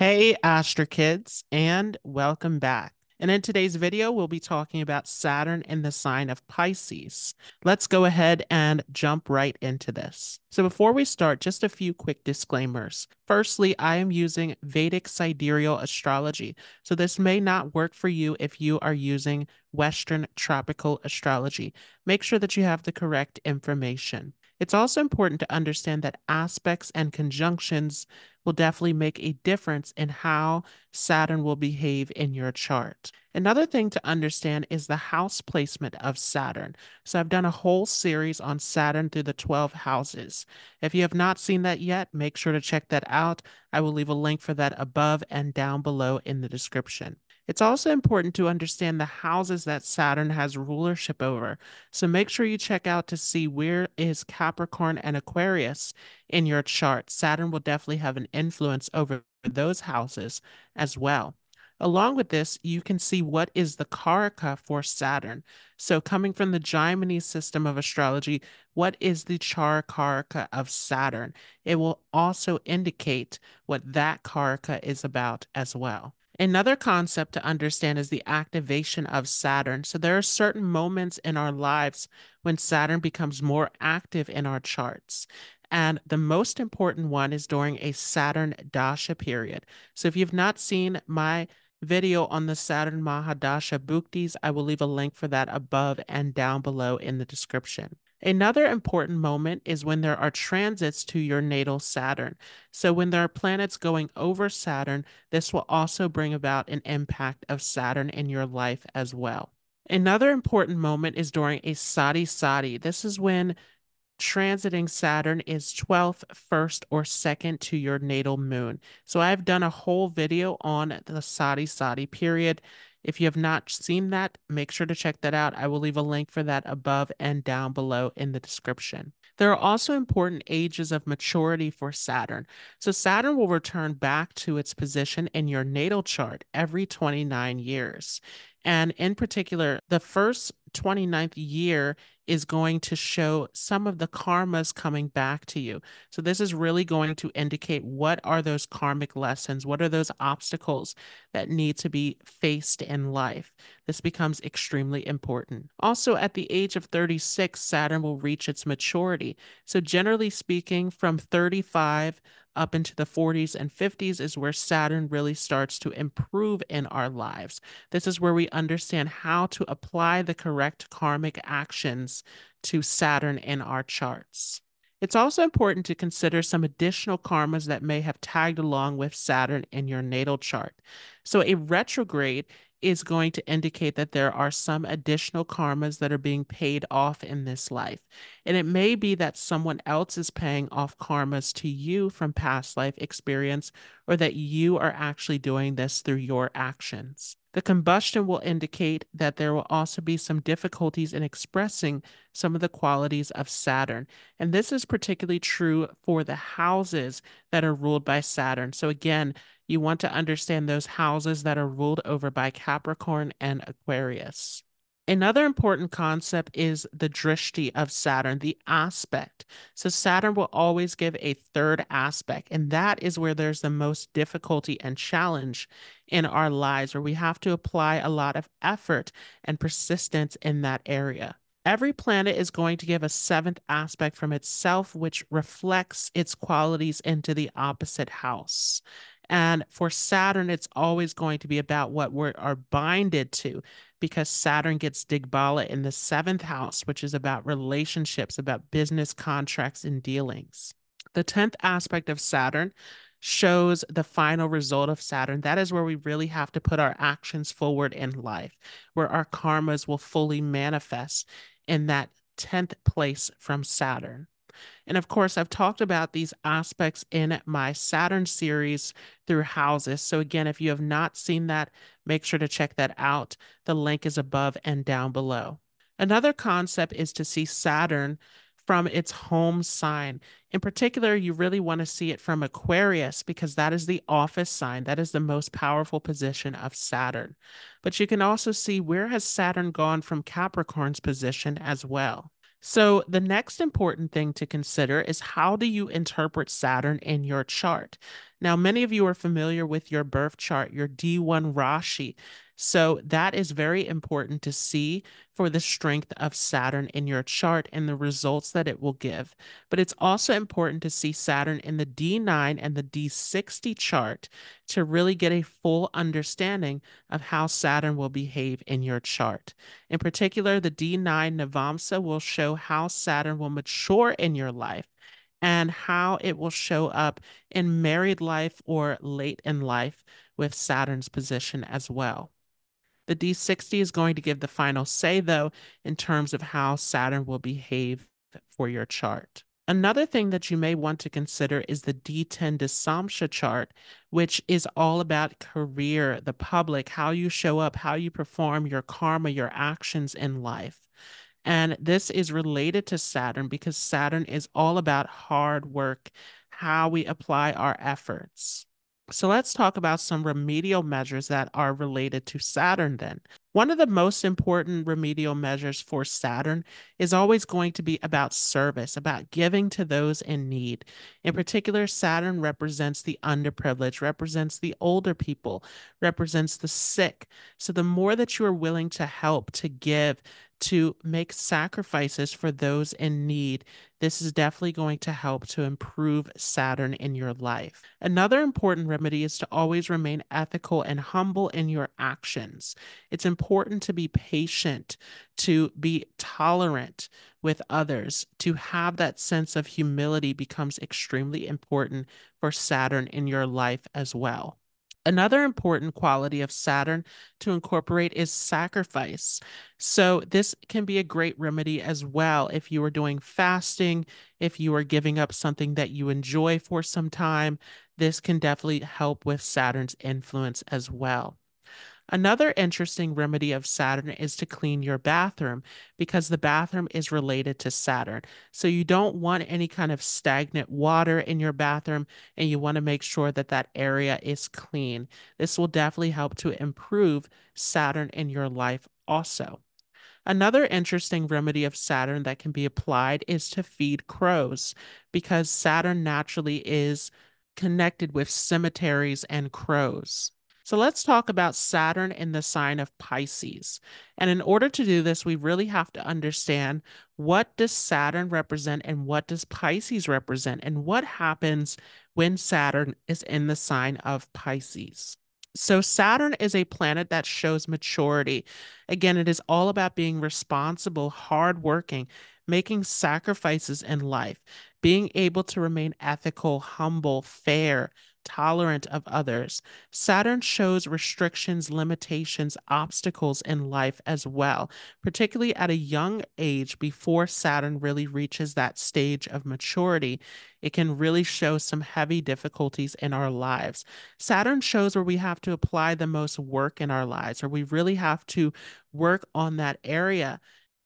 Hey, Astro Kids, and welcome back. And in today's video, we'll be talking about Saturn in the sign of Pisces. Let's go ahead and jump right into this. So before we start, just a few quick disclaimers. Firstly, I am using Vedic sidereal astrology, so this may not work for you if you are using Western tropical astrology. Make sure that you have the correct information. It's also important to understand that aspects and conjunctions will definitely make a difference in how Saturn will behave in your chart. Another thing to understand is the house placement of Saturn. So I've done a whole series on Saturn through the 12 houses. If you have not seen that yet, make sure to check that out. I will leave a link for that above and down below in the description. It's also important to understand the houses that Saturn has rulership over. So make sure you check out to see where is Capricorn and Aquarius in your chart. Saturn will definitely have an influence over those houses as well. Along with this, you can see what is the Karaka for Saturn. So, coming from the Gemini system of astrology, what is the Char Karaka of Saturn? It will also indicate what that Karaka is about as well. Another concept to understand is the activation of Saturn. So, there are certain moments in our lives when Saturn becomes more active in our charts. And the most important one is during a Saturn Dasha period. So if you've not seen my video on the Saturn Mahadasha Bhuktis, I will leave a link for that above and down below in the description. Another important moment is when there are transits to your natal Saturn. So when there are planets going over Saturn, this will also bring about an impact of Saturn in your life as well. Another important moment is during a Sati Sati. This is when transiting Saturn is 12th, 1st, or 2nd to your natal moon. So I've done a whole video on the Sati Sati period. If you have not seen that, make sure to check that out. I will leave a link for that above and down below in the description. There are also important ages of maturity for Saturn. So Saturn will return back to its position in your natal chart every 29 years. And in particular, the first 29th year is going to show some of the karmas coming back to you. So this is really going to indicate what are those karmic lessons, what are those obstacles that need to be faced in life. This becomes extremely important. Also, at the age of 36, Saturn will reach its maturity. So generally speaking, from 35 up into the 40s and 50s is where Saturn really starts to improve in our lives. This is where we understand how to apply the correct karmic actions to Saturn in our charts. It's also important to consider some additional karmas that may have tagged along with Saturn in your natal chart. So, a retrograde is going to indicate that there are some additional karmas that are being paid off in this life. And it may be that someone else is paying off karmas to you from past life experience, or that you are actually doing this through your actions. The combustion will indicate that there will also be some difficulties in expressing some of the qualities of Saturn. And this is particularly true for the houses that are ruled by Saturn. So, again, you want to understand those houses that are ruled over by Capricorn and Aquarius. Another important concept is the drishti of Saturn, the aspect. So Saturn will always give a third aspect, and that is where there's the most difficulty and challenge in our lives, where we have to apply a lot of effort and persistence in that area. Every planet is going to give a seventh aspect from itself, which reflects its qualities into the opposite house. And for Saturn, it's always going to be about what we are binded to, because Saturn gets Digbala in the seventh house, which is about relationships, about business contracts and dealings. The 10th aspect of Saturn shows the final result of Saturn. That is where we really have to put our actions forward in life, where our karmas will fully manifest in that 10th place from Saturn. And of course, I've talked about these aspects in my Saturn series through houses. So again, if you have not seen that, make sure to check that out. The link is above and down below. Another concept is to see Saturn from its home sign. In particular, you really want to see it from Aquarius, because that is the office sign. That is the most powerful position of Saturn. But you can also see, where has Saturn gone from Capricorn's position as well. So the next important thing to consider is, how do you interpret Saturn in your chart? Now, many of you are familiar with your birth chart, your D1 Rashi. So that is very important to see for the strength of Saturn in your chart and the results that it will give. But it's also important to see Saturn in the D9 and the D60 chart to really get a full understanding of how Saturn will behave in your chart. In particular, the D9 Navamsa will show how Saturn will mature in your life and how it will show up in married life or late in life with Saturn's position as well. The D60 is going to give the final say, though, in terms of how Saturn will behave for your chart. Another thing that you may want to consider is the D10 Dasamsha chart, which is all about career, the public, how you show up, how you perform, your karma, your actions in life. And this is related to Saturn because Saturn is all about hard work, how we apply our efforts. So let's talk about some remedial measures that are related to Saturn then. One of the most important remedial measures for Saturn is always going to be about service, about giving to those in need. In particular, Saturn represents the underprivileged, represents the older people, represents the sick. So the more that you are willing to help, to give, to make sacrifices for those in need, this is definitely going to help to improve Saturn in your life. Another important remedy is to always remain ethical and humble in your actions. It's important to be patient, to be tolerant with others, to have that sense of humility becomes extremely important for Saturn in your life as well. Another important quality of Saturn to incorporate is sacrifice. So, this can be a great remedy as well if you are doing fasting, if you are giving up something that you enjoy for some time. This can definitely help with Saturn's influence as well. Another interesting remedy of Saturn is to clean your bathroom because the bathroom is related to Saturn. So you don't want any kind of stagnant water in your bathroom, and you want to make sure that that area is clean. This will definitely help to improve Saturn in your life also. Another interesting remedy of Saturn that can be applied is to feed crows because Saturn naturally is connected with cemeteries and crows. So let's talk about Saturn in the sign of Pisces. And in order to do this, we really have to understand what does Saturn represent and what does Pisces represent and what happens when Saturn is in the sign of Pisces. So Saturn is a planet that shows maturity. Again, it is all about being responsible, hardworking, making sacrifices in life, being able to remain ethical, humble, fair, tolerant of others. Saturn shows restrictions, limitations, obstacles in life as well, particularly at a young age before Saturn really reaches that stage of maturity. It can really show some heavy difficulties in our lives. Saturn shows where we have to apply the most work in our lives, or we really have to work on that area.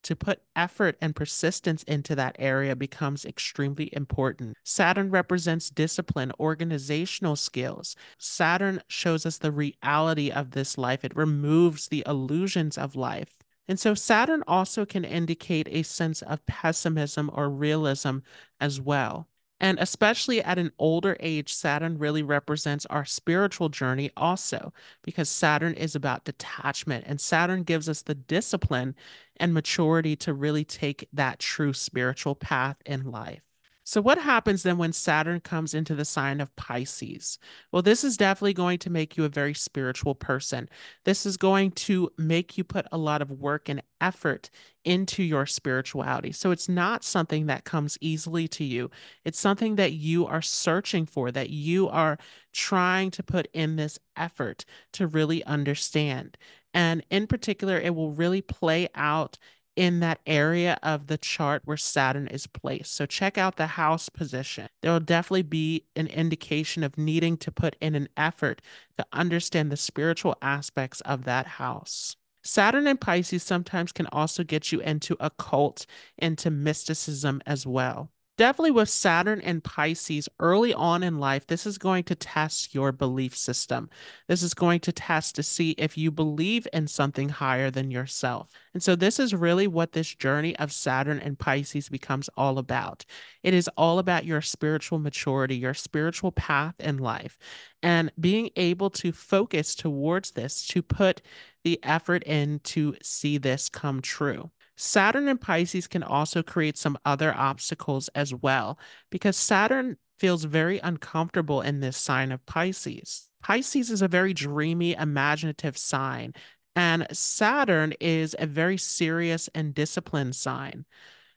To put effort and persistence into that area becomes extremely important. Saturn represents discipline, organizational skills. Saturn shows us the reality of this life, it removes the illusions of life. And so Saturn also can indicate a sense of pessimism or realism as well. And especially at an older age, Saturn really represents our spiritual journey also, because Saturn is about detachment and Saturn gives us the discipline and maturity to really take that true spiritual path in life. So, what happens then when Saturn comes into the sign of Pisces? Well, this is definitely going to make you a very spiritual person. This is going to make you put a lot of work and effort into your spirituality. So, it's not something that comes easily to you. It's something that you are searching for, that you are trying to put in this effort to really understand. And in particular, it will really play out in that area of the chart where Saturn is placed. So check out the house position. There will definitely be an indication of needing to put in an effort to understand the spiritual aspects of that house. Saturn and Pisces sometimes can also get you into occult, into mysticism as well. Definitely with Saturn and Pisces early on in life, this is going to test your belief system. This is going to test to see if you believe in something higher than yourself. And so, this is really what this journey of Saturn and Pisces becomes all about. It is all about your spiritual maturity, your spiritual path in life, and being able to focus towards this, to put the effort in to see this come true. Saturn and Pisces can also create some other obstacles as well, because Saturn feels very uncomfortable in this sign of Pisces. Pisces is a very dreamy, imaginative sign, and Saturn is a very serious and disciplined sign.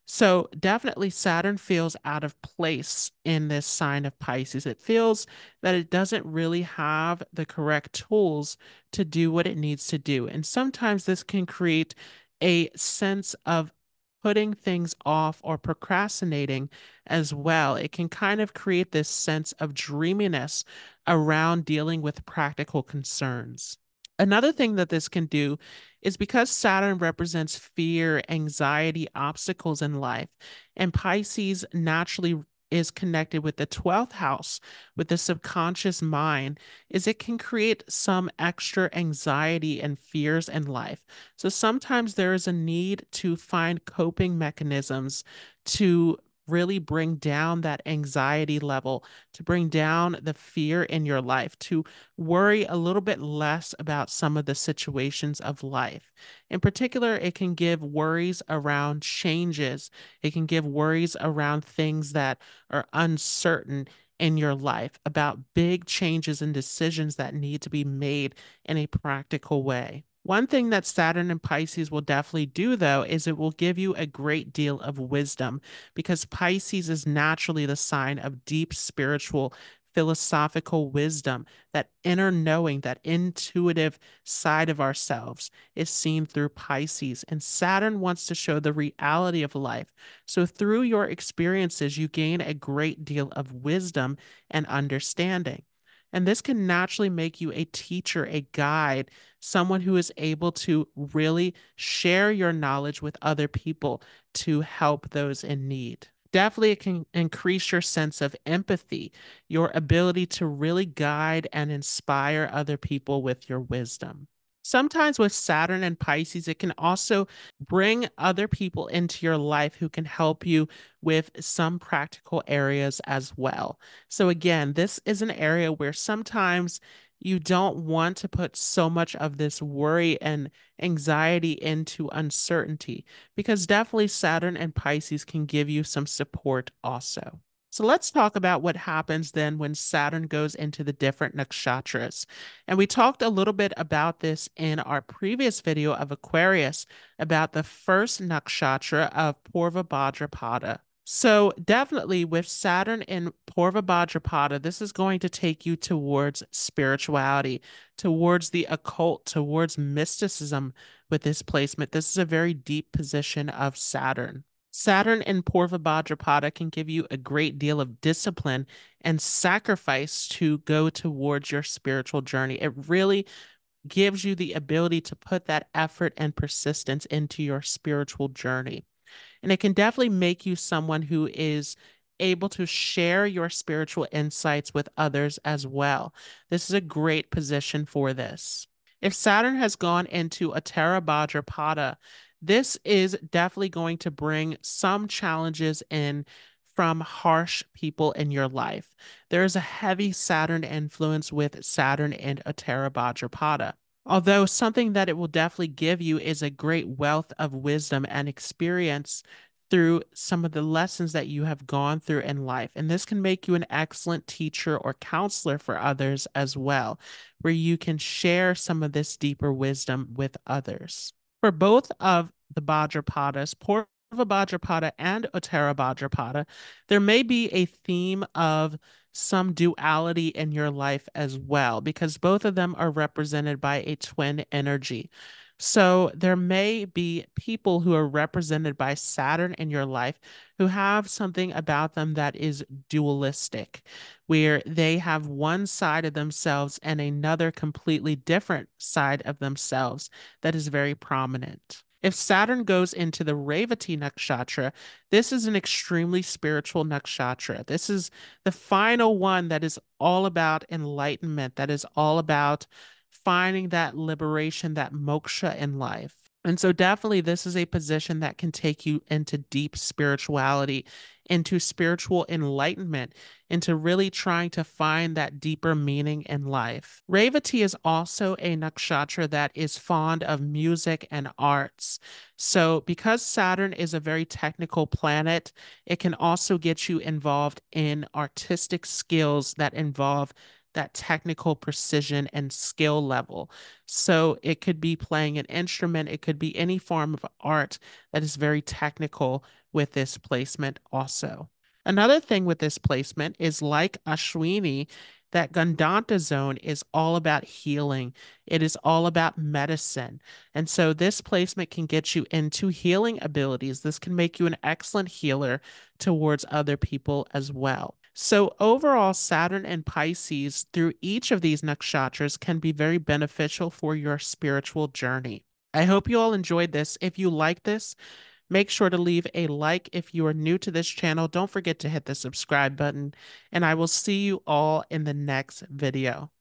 So definitely Saturn feels out of place in this sign of Pisces. It feels that it doesn't really have the correct tools to do what it needs to do. And sometimes this can create a sense of putting things off or procrastinating as well. It can kind of create this sense of dreaminess around dealing with practical concerns. Another thing that this can do is because Saturn represents fear, anxiety, obstacles in life, and Pisces naturally is connected with the 12th house, with the subconscious mind, is it can create some extra anxiety and fears in life. So sometimes there is a need to find coping mechanisms to really bring down that anxiety level, to bring down the fear in your life, to worry a little bit less about some of the situations of life. In particular, it can give worries around changes. It can give worries around things that are uncertain in your life, about big changes and decisions that need to be made in a practical way. One thing that Saturn and Pisces will definitely do, though, is it will give you a great deal of wisdom because Pisces is naturally the sign of deep spiritual philosophical wisdom, that inner knowing, that intuitive side of ourselves is seen through Pisces. And Saturn wants to show the reality of life. So through your experiences, you gain a great deal of wisdom and understanding. And this can naturally make you a teacher, a guide, someone who is able to really share your knowledge with other people to help those in need. Definitely, it can increase your sense of empathy, your ability to really guide and inspire other people with your wisdom. Sometimes with Saturn and Pisces, it can also bring other people into your life who can help you with some practical areas as well. So, again, this is an area where sometimes you don't want to put so much of this worry and anxiety into uncertainty because definitely Saturn and Pisces can give you some support also. So let's talk about what happens then when Saturn goes into the different nakshatras. And we talked a little bit about this in our previous video of Aquarius about the first nakshatra of Porva Bhadrapada. So definitely with Saturn in Porva Bhadrapada, this is going to take you towards spirituality, towards the occult, towards mysticism with this placement. This is a very deep position of Saturn. Saturn in Porva Bhadrapada can give you a great deal of discipline and sacrifice to go towards your spiritual journey. It really gives you the ability to put that effort and persistence into your spiritual journey. And it can definitely make you someone who is able to share your spiritual insights with others as well. This is a great position for this. If Saturn has gone into a Terabhadrapada, this is definitely going to bring some challenges in from harsh people in your life. There is a heavy Saturn influence with Saturn and a Terabhadrapada. Although something that it will definitely give you is a great wealth of wisdom and experience through some of the lessons that you have gone through in life. And this can make you an excellent teacher or counselor for others as well, where you can share some of this deeper wisdom with others. For both of the Bhadrapadas, Purva Bhadrapada and Uttara Bhadrapada, there may be a theme of some duality in your life as well, because both of them are represented by a twin energy. So there may be people who are represented by Saturn in your life who have something about them that is dualistic, where they have one side of themselves and another completely different side of themselves that is very prominent. If Saturn goes into the Revati nakshatra, this is an extremely spiritual nakshatra. This is the final one that is all about enlightenment, that is all about finding that liberation, that moksha in life. And so, definitely, this is a position that can take you into deep spirituality, into spiritual enlightenment, into really trying to find that deeper meaning in life. Revati is also a nakshatra that is fond of music and arts. So, because Saturn is a very technical planet, it can also get you involved in artistic skills that involve that technical precision and skill level. So it could be playing an instrument, it could be any form of art that is very technical with this placement also. Another thing with this placement is like Ashwini, that Gandanta zone is all about healing. It is all about medicine. And so this placement can get you into healing abilities. This can make you an excellent healer towards other people as well. So overall, Saturn and Pisces through each of these nakshatras can be very beneficial for your spiritual journey. I hope you all enjoyed this. If you like this, make sure to leave a like. If you are new to this channel, don't forget to hit the subscribe button, and I will see you all in the next video.